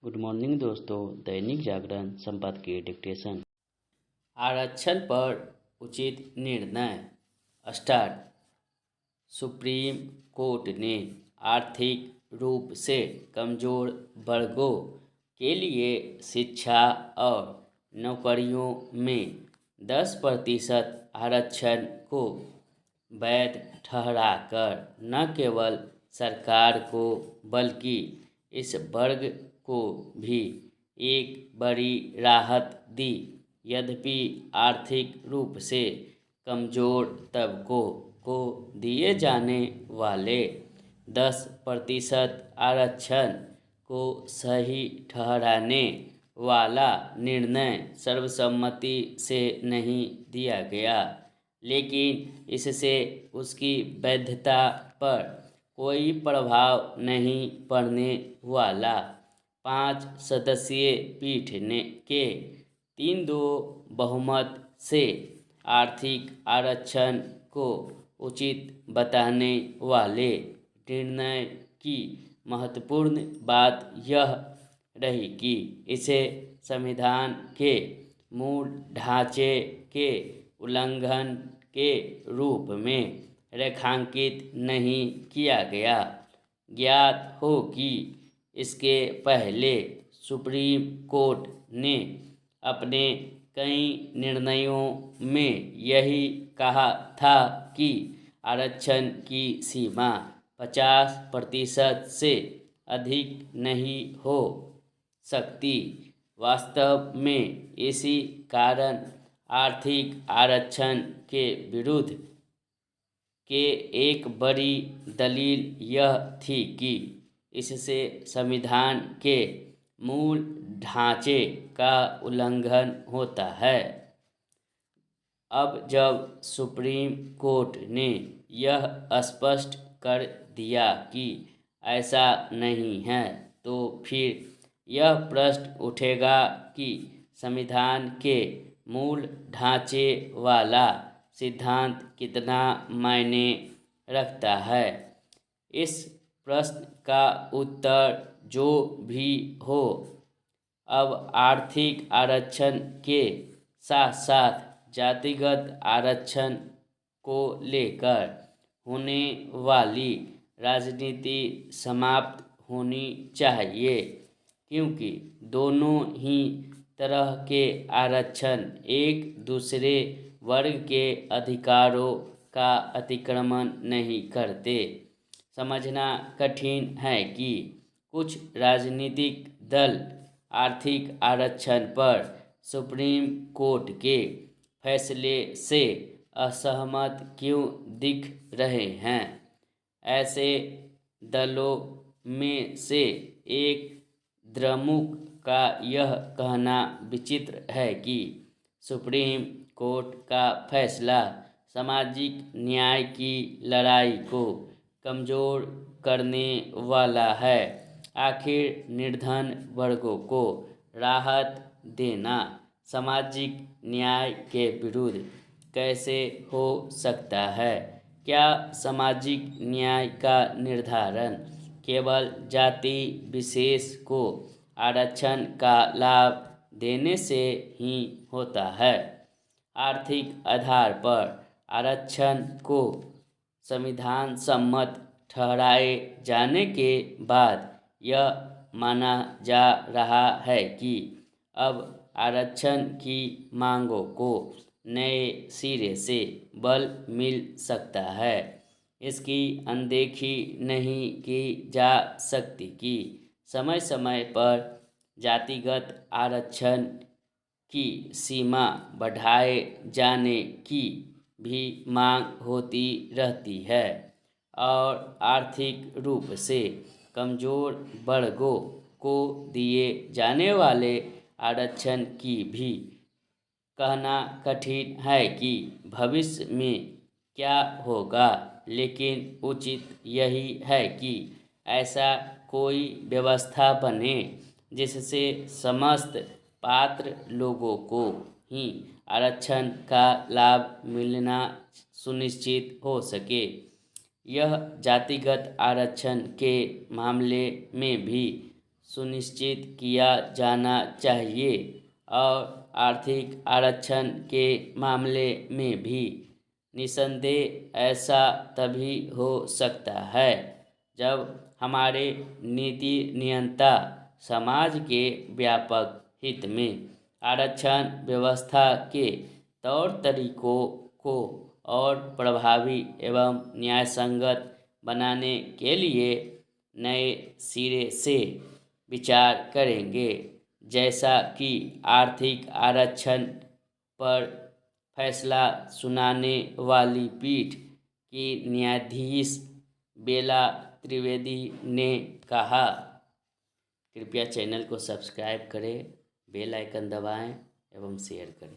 Good morning दोस्तों। दैनिक जागरण संपादकीय dictation. आरक्षण पर उचित निर्णय स्टार्ट। सुप्रीम कोर्ट ने आर्थिक रूप से कमजोर वर्गों के लिए शिक्षा और नौकरियों में 10% आरक्षण को वैध ठहराकर न केवल सरकार को बल्कि इस वर्ग को भी एक बड़ी राहत दी। यद्यपि आर्थिक रूप से कमजोर तबकों को दिए जाने वाले 10% आरक्षण को सही ठहराने वाला निर्णय सर्वसम्मति से नहीं दिया गया, लेकिन इससे उसकी वैधता पर कोई प्रभाव नहीं पड़ने वाला। 5 सदस्यीय पीठ के 3-2 बहुमत से आर्थिक आरक्षण को उचित बताने वाले निर्णय की महत्वपूर्ण बात यह रही कि इसे संविधान के मूल ढांचे के उल्लंघन के रूप में रेखांकित नहीं किया गया। ज्ञात हो कि इसके पहले सुप्रीम कोर्ट ने अपने कई निर्णयों में यही कहा था कि आरक्षण की सीमा 50% से अधिक नहीं हो सकती। वास्तव में इसी कारण आर्थिक आरक्षण के विरुद्ध के एक बड़ी दलील यह थी कि इससे संविधान के मूल ढांचे का उल्लंघन होता है। अब जब सुप्रीम कोर्ट ने यह स्पष्ट कर दिया कि ऐसा नहीं है, तो फिर यह प्रश्न उठेगा कि संविधान के मूल ढांचे वाला सिद्धांत कितना मायने रखता है। इस प्रश्न का उत्तर जो भी हो, अब आर्थिक आरक्षण के साथ साथ जातिगत आरक्षण को लेकर होने वाली राजनीति समाप्त होनी चाहिए, क्योंकि दोनों ही तरह के आरक्षण एक दूसरे वर्ग के अधिकारों का अतिक्रमण नहीं करते। समझना कठिन है कि कुछ राजनीतिक दल आर्थिक आरक्षण पर सुप्रीम कोर्ट के फैसले से असहमत क्यों दिख रहे हैं। ऐसे दलों में से एक द्रमुक का यह कहना विचित्र है कि सुप्रीम कोर्ट का फैसला सामाजिक न्याय की लड़ाई को कमजोर करने वाला है। आखिर निर्धन वर्गों को राहत देना सामाजिक न्याय के विरुद्ध कैसे हो सकता है? क्या सामाजिक न्याय का निर्धारण केवल जाति विशेष को आरक्षण का लाभ देने से ही होता है? आर्थिक आधार पर आरक्षण को संविधान सम्मत ठहराए जाने के बाद यह माना जा रहा है कि अब आरक्षण की मांगों को नए सिरे से बल मिल सकता है। इसकी अनदेखी नहीं की जा सकती कि समय समय पर जातिगत आरक्षण की सीमा बढ़ाए जाने की भी मांग होती रहती है और आर्थिक रूप से कमजोर वर्गों को दिए जाने वाले आरक्षण की भी। कहना कठिन है कि भविष्य में क्या होगा, लेकिन उचित यही है कि ऐसा कोई व्यवस्था बने जिससे समस्त पात्र लोगों को ही आरक्षण का लाभ मिलना सुनिश्चित हो सके। यह जातिगत आरक्षण के मामले में भी सुनिश्चित किया जाना चाहिए और आर्थिक आरक्षण के मामले में भी निसंदेह ऐसा तभी हो सकता है जब हमारे नीति नियंता समाज के व्यापक हित में आरक्षण व्यवस्था के तौर तरीकों को और प्रभावी एवं न्यायसंगत बनाने के लिए नए सिरे से विचार करेंगे, जैसा कि आर्थिक आरक्षण पर फैसला सुनाने वाली पीठ की न्यायाधीश बेला त्रिवेदी ने कहा। कृपया चैनल को सब्सक्राइब करें, बेल आइकन दबाएं एवं शेयर करें।